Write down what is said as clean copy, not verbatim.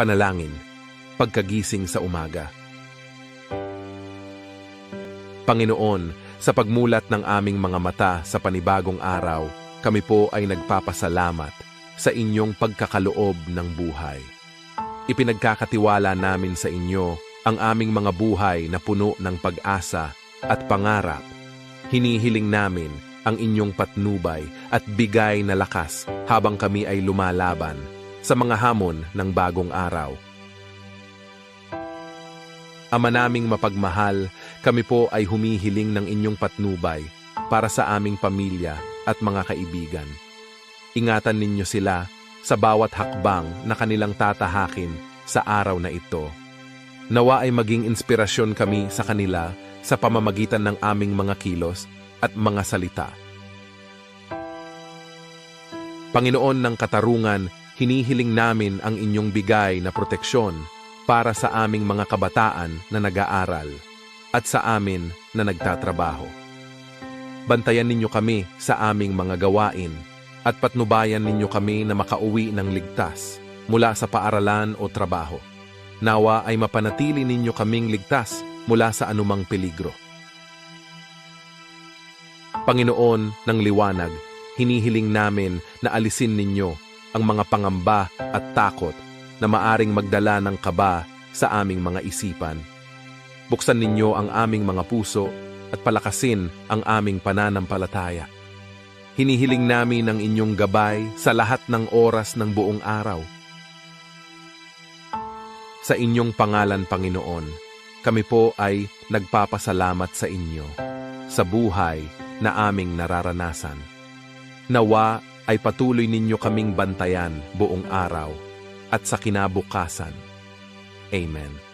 Panalangin, pagkagising sa umaga. Panginoon, sa pagmulat ng aming mga mata sa panibagong araw, kami po ay nagpapasalamat sa inyong pagkakaloob ng buhay. Ipinagkakatiwala namin sa inyo ang aming mga buhay na puno ng pag-asa at pangarap. Hinihiling namin ang inyong patnubay at bigay na lakas habang kami ay lumalaban sa mga hamon ng bagong araw. Ama naming mapagmahal, kami po ay humihiling ng inyong patnubay para sa aming pamilya at mga kaibigan. Ingatan ninyo sila sa bawat hakbang na kanilang tatahakin sa araw na ito. Nawa ay maging inspirasyon kami sa kanila sa pamamagitan ng aming mga kilos at mga salita. Panginoon ng katarungan, hinihiling namin ang inyong bigay na proteksyon para sa aming mga kabataan na nag-aaral at sa amin na nagtatrabaho. Bantayan ninyo kami sa aming mga gawain at patnubayan ninyo kami na makauwi ng ligtas mula sa paaralan o trabaho. Nawa ay mapanatili ninyo kaming ligtas mula sa anumang peligro. Panginoon ng liwanag, hinihiling namin na alisin ninyo ang mga pangamba at takot na maaring magdala ng kaba sa aming mga isipan. Buksan ninyo ang aming mga puso at palakasin ang aming pananampalataya. Hinihiling namin ang inyong gabay sa lahat ng oras ng buong araw. Sa inyong pangalan, Panginoon, kami po ay nagpapasalamat sa inyo sa buhay na aming nararanasan. Nawa ay patuloy ninyo kaming bantayan buong araw at sa kinabukasan. Amen.